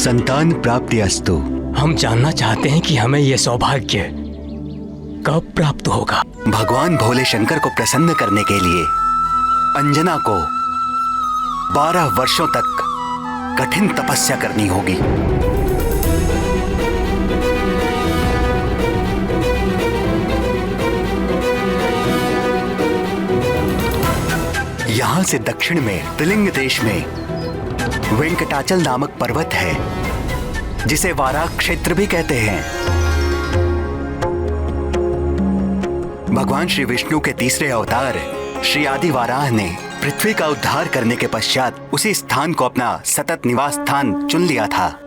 संतान प्राप्ति अस्तु। हम जानना चाहते हैं कि हमें यह सौभाग्य कब प्राप्त होगा। भगवान भोले शंकर को प्रसन्न करने के लिए अंजना को 12 वर्षों तक कठिन तपस्या करनी होगी। यहां से दक्षिण में त्रिलिंग देश में वेंकटाचल नामक पर्वत है, जिसे वाराह क्षेत्र भी कहते हैं। भगवान श्री विष्णु के तीसरे अवतार श्री आदि वाराह ने पृथ्वी का उद्धार करने के पश्चात उसी स्थान को अपना सतत निवास स्थान चुन लिया था।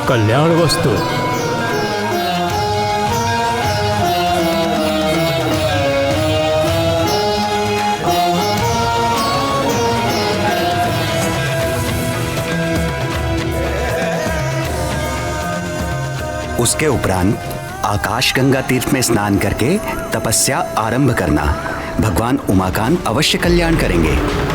कल्याण वस्तु। उसके उपरांत आकाश गंगा तीर्थ में स्नान करके तपस्या आरंभ करना। भगवान उमाकांत अवश्य कल्याण करेंगे।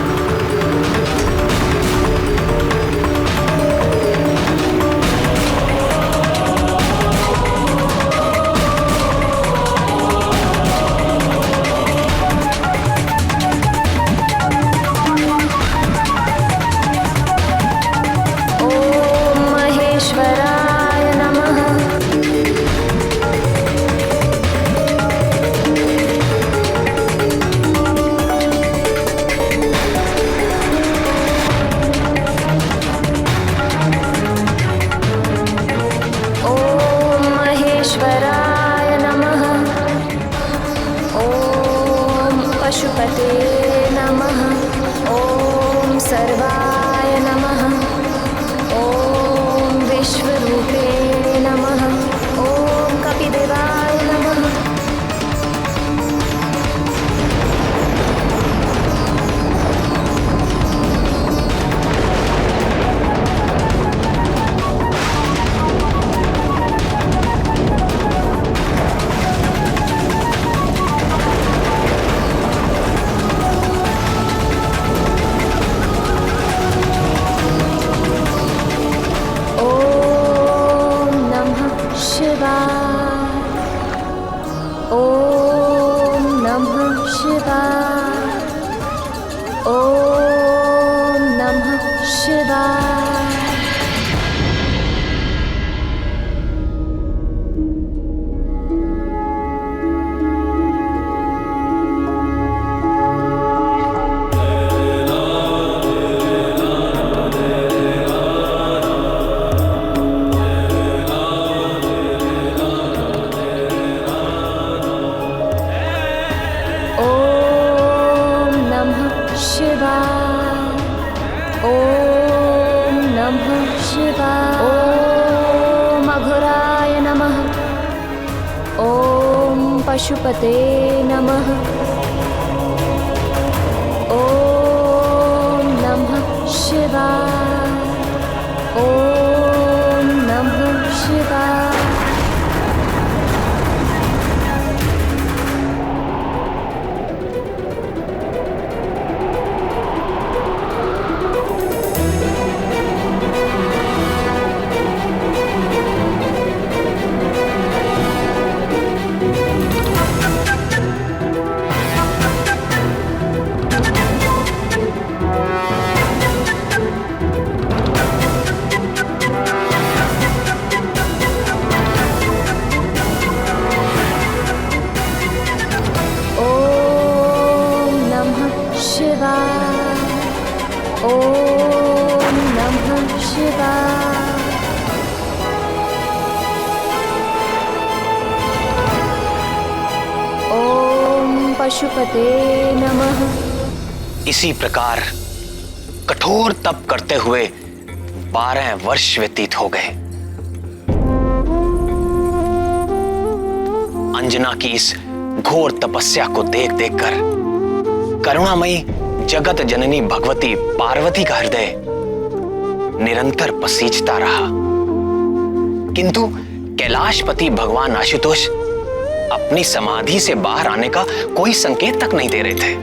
पशुपते नमः। ओम नमः शिवाय। ओम नमः शिवाय। ॐ नमः शिवाय। ॐ पशुपते नमः। इसी प्रकार कठोर तप करते हुए 12 वर्ष व्यतीत हो गए। अंजना की इस घोर तपस्या को देख देखकर करुणामयी जगत जननी भगवती पार्वती का हृदय निरंतर पसीजता रहा, किंतु कैलाशपति भगवान आशुतोष अपनी समाधि से बाहर आने का कोई संकेत तक नहीं दे रहे थे।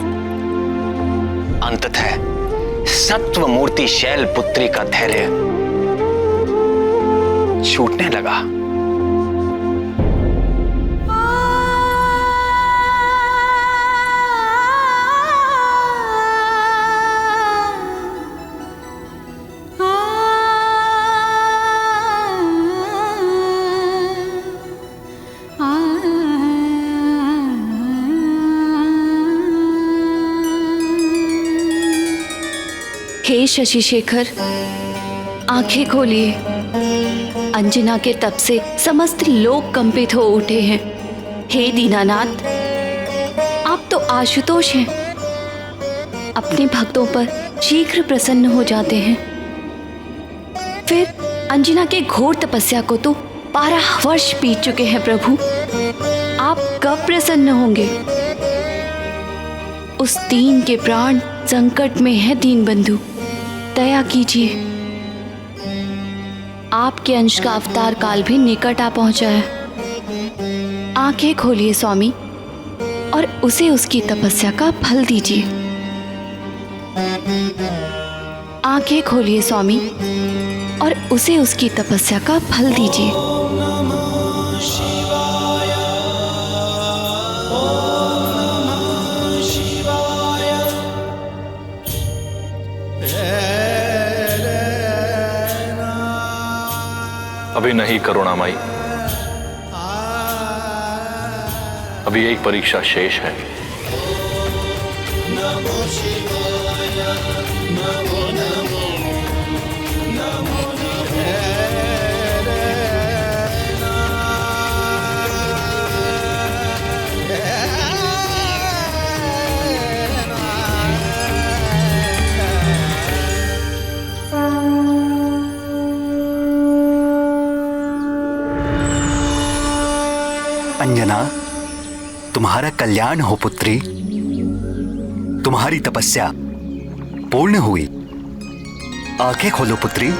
अंततः सत्व मूर्ति शैल पुत्री का धैर्य छूटने लगा। हे शशि शेखर, आंखें खोलिए। अंजना के तप से समस्त लोग कंपित हो उठे हैं। हे दीनानाथ, आप तो आशुतोष हैं, अपने भक्तों पर शीघ्र प्रसन्न हो जाते हैं। फिर अंजना के घोर तपस्या को तो 12 वर्ष बीत चुके हैं प्रभु, आप कब प्रसन्न होंगे? उस दीन के प्राण संकट में है दीनबंधु, दया कीजिए। आपके अंश का अवतार काल भी निकट आ पहुंचा है। आंखें खोलिए स्वामी और उसे उसकी तपस्या का फल दीजिए। आंखें खोलिए स्वामी और उसे उसकी तपस्या का फल दीजिए। अभी नहीं करुणामयी, अभी एक परीक्षा शेष है। अंजना, तुम्हारा कल्याण हो पुत्री। तुम्हारी तपस्या पूर्ण हुई। आंखें खोलो पुत्री।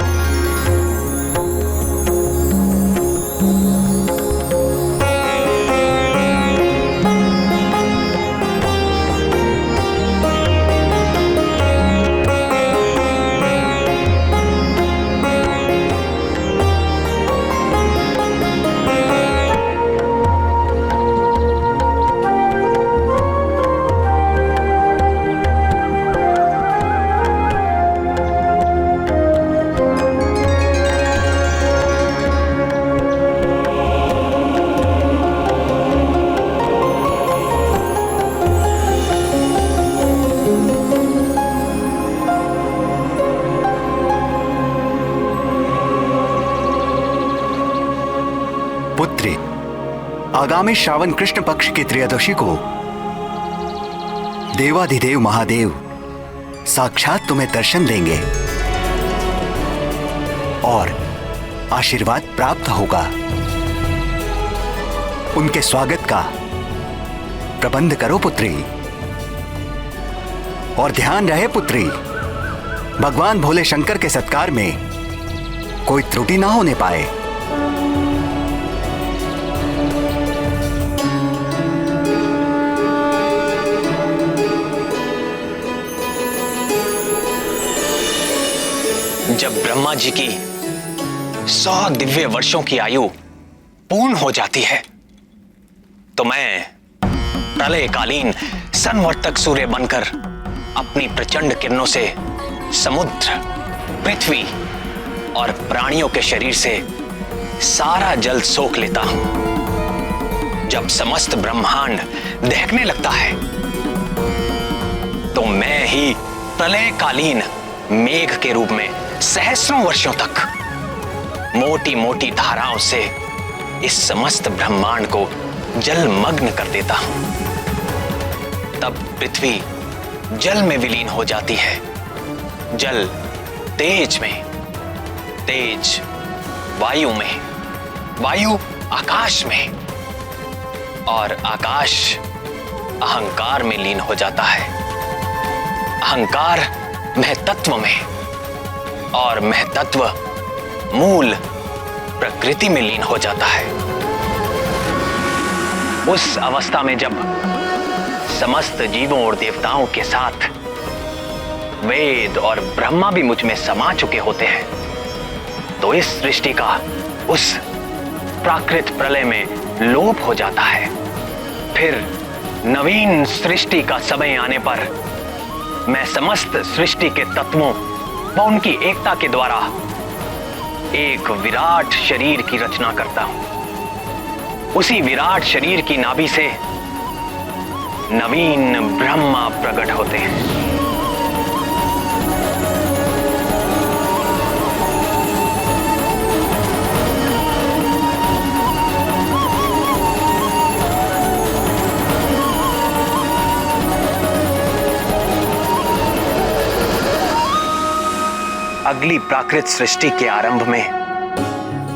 पुत्री, आगामी श्रावण कृष्ण पक्ष की त्रयोदशी को देवाधिदेव महादेव साक्षात तुम्हें दर्शन देंगे और आशीर्वाद प्राप्त होगा। उनके स्वागत का प्रबंध करो पुत्री। और ध्यान रहे पुत्री, भगवान भोले शंकर के सत्कार में कोई त्रुटि ना होने पाए। जब ब्रह्मा जी की 100 दिव्य वर्षों की आयु पूर्ण हो जाती है तो मैं प्रलयकालीन संवर्तक सूर्य बनकर अपनी प्रचंड किरणों से समुद्र, पृथ्वी और प्राणियों के शरीर से सारा जल सोख लेता हूं। जब समस्त ब्रह्मांड दहकने लगता है तो मैं ही प्रलयकालीन मेघ के रूप में सहस्रों वर्षों तक मोटी मोटी धाराओं से इस समस्त ब्रह्मांड को जलमग्न कर देता हूं। तब पृथ्वी जल में विलीन हो जाती है, जल तेज में, तेज वायु में, वायु आकाश में, और आकाश अहंकार में लीन हो जाता है, अहंकार महतत्व में, और महतत्व मूल प्रकृति में लीन हो जाता है। उस अवस्था में जब समस्त जीवों और देवताओं के साथ वेद और ब्रह्मा भी मुझ में समा चुके होते हैं, तो इस सृष्टि का उस प्राकृत प्रलय में लोप हो जाता है। फिर नवीन सृष्टि का समय आने पर मैं समस्त सृष्टि के तत्वों व उनकी एकता के द्वारा एक विराट शरीर की रचना करता हूं। उसी विराट शरीर की नाभि से नवीन ब्रह्मा प्रकट होते हैं। अगली प्राकृत सृष्टि के आरंभ में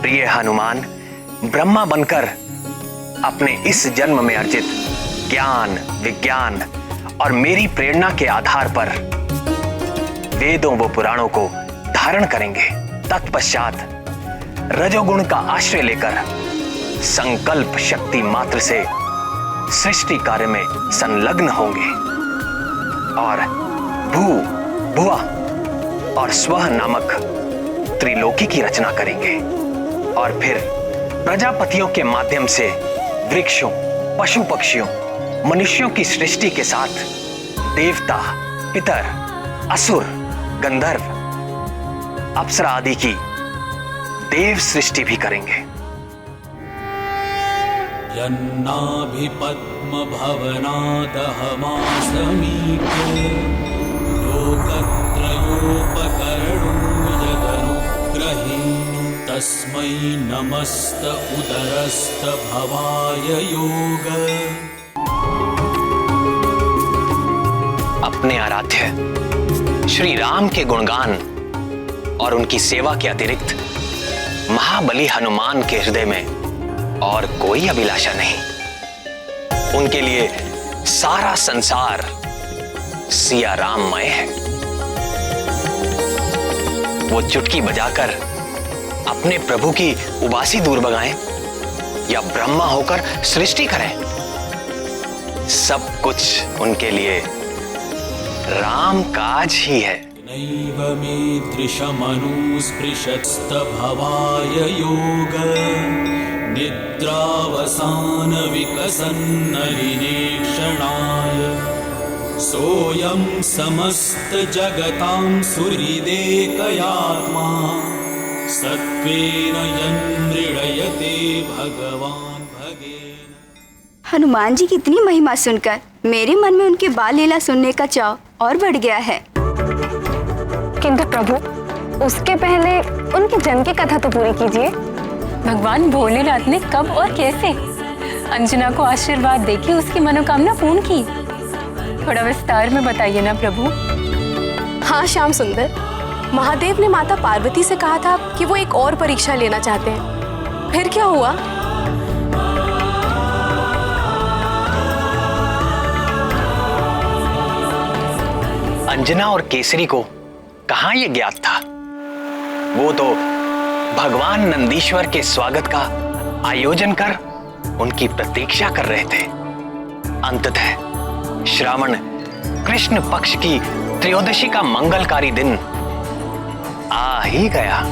प्रिय हनुमान ब्रह्मा बनकर अपने इस जन्म में अर्जित ज्ञान, विज्ञान और मेरी प्रेरणा के आधार पर वेदों व पुराणों को धारण करेंगे। तत्पश्चात रजोगुण का आश्रय लेकर संकल्प शक्ति मात्र से सृष्टि कार्य में संलग्न होंगे और भू, भुआ और स्वह नामक त्रिलोकी की रचना करेंगे। और फिर प्रजापतियों के माध्यम से वृक्षों, पशु पक्षियों, मनुष्यों की सृष्टि के साथ देवता, पितर, असुर, गंधर्व, अप्सरा आदि की देव सृष्टि भी करेंगे। यन्नाभि पद्म भवनादहमासमीक्य लोकत्रयोपकरणो यदनुग्रहेण तस्मै नमस्त उदरस्त भवाय योग। अपने आराध्य श्री राम के गुणगान और उनकी सेवा के अतिरिक्त महाबली हनुमान के हृदय में और कोई अभिलाषा नहीं। उनके लिए सारा संसार सिया राममय है। वो चुटकी बजाकर अपने प्रभु की उबासी दूर भगाएं या ब्रह्मा होकर सृष्टि करें, सब कुछ उनके लिए राम काज ही है। नैव मे दृशमनुस्पृशत्स्त भवाय योग निद्रावसान विकसन्नलिनेक्षणाय सोऽयं समस्त जगतां सुहृदेकयात्मा सत्त्वेन यन्मृडयते भगवान् भगेन। हनुमान जी की इतनी महिमा सुनकर मेरे मन में उनकी बाल लीला सुनने का चाव और बढ़ गया है। किंतु प्रभु, उसके पहले उनके जन्म की कथा तो पूरी कीजिए। भगवान भोलेनाथ ने कब और कैसे अंजना को आशीर्वाद देके उसकी मनोकामना पूर्ण की, थोड़ा विस्तार में बताइए ना प्रभु। हाँ श्याम सुंदर, महादेव ने माता पार्वती से कहा था कि वो एक और परीक्षा लेना चाहते हैं। फिर क्या हुआ? अंजना और केसरी को कहां यह ज्ञात था? वो तो भगवान नंदीश्वर के स्वागत का आयोजन कर उनकी प्रतीक्षा कर रहे थे। अंततः श्रावण कृष्ण पक्ष की त्रयोदशी का मंगलकारी दिन आ ही गया।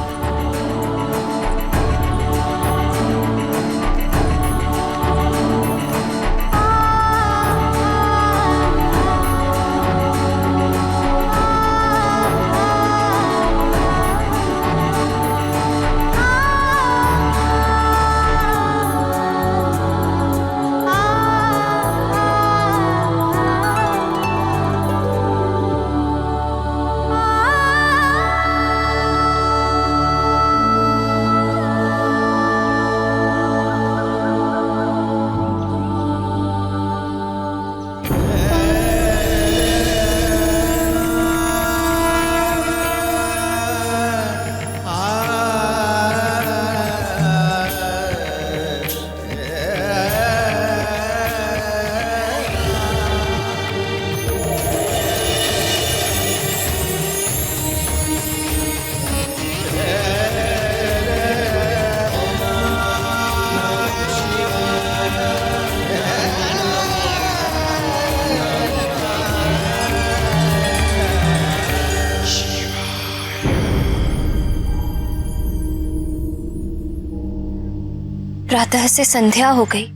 प्रातः से संध्या हो गई,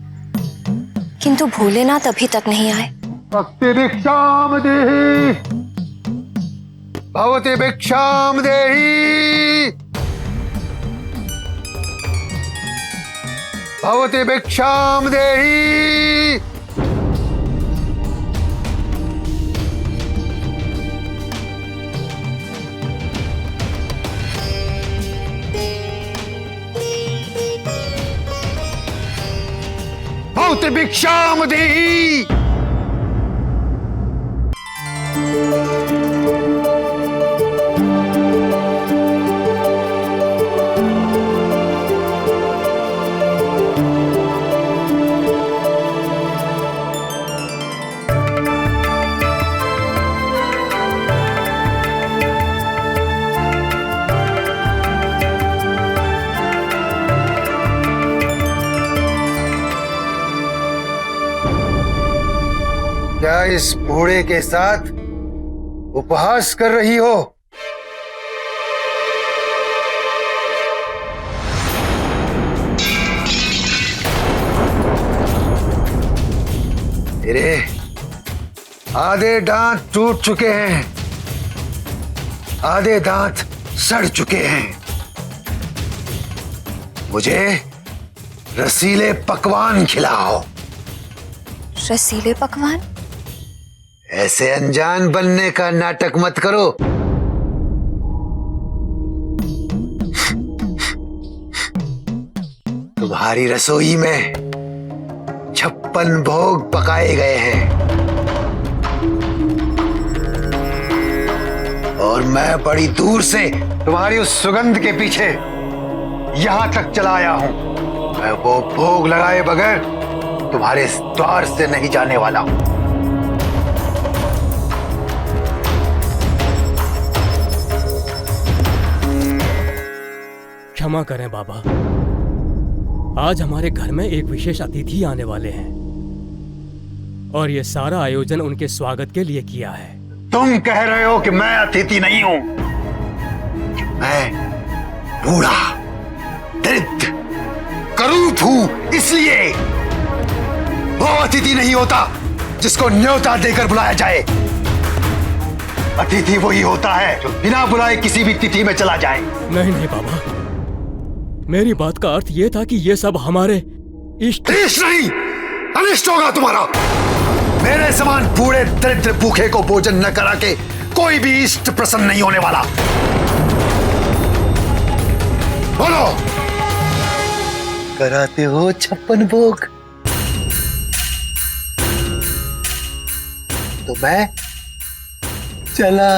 किंतु भोलेनाथ अभी तक नहीं आए। भक्ति भिक्षाम देहि, भवति भिक्षाम देहि, भवति भिक्षाम देहि। भवति भिक्षाम देहि। क्या इस बूढ़े के साथ उपहास कर रही हो? तेरे आधे दांत टूट चुके हैं, आधे दांत सड़ चुके हैं। मुझे रसीले पकवान खिलाओ। रसीले पकवान? ऐसे अनजान बनने का नाटक मत करो। तुम्हारी रसोई में 56 भोग पकाए गए हैं और मैं बड़ी दूर से तुम्हारी उस सुगंध के पीछे यहां तक चला आया हूं। मैं वो भोग लगाए बगैर तुम्हारे इस द्वार से नहीं जाने वाला हूं। क्षमा करें बाबा, आज हमारे घर में एक विशेष अतिथि आने वाले हैं और ये सारा आयोजन उनके स्वागत के लिए किया है। तुम कह रहे हो कि मैं अतिथि नहीं हूं? मैं बूढ़ा, दरिद्र, करूप हूं, इसलिए वो अतिथि नहीं होता जिसको न्योता देकर बुलाया जाए। अतिथि वही होता है जो बिना बुलाए किसी भी तिथि में चला जाए। नहीं नहीं बाबा, मेरी बात का अर्थ ये था कि ये सब हमारे इष्ट नहीं, अनिष्ट होगा तुम्हारा। मेरे समान बूढ़े दरिद्र भूखे को भोजन न करा के कोई भी इष्ट प्रसन्न नहीं होने वाला। बोलो, कराते हो 56 भोग? तो मैं चला।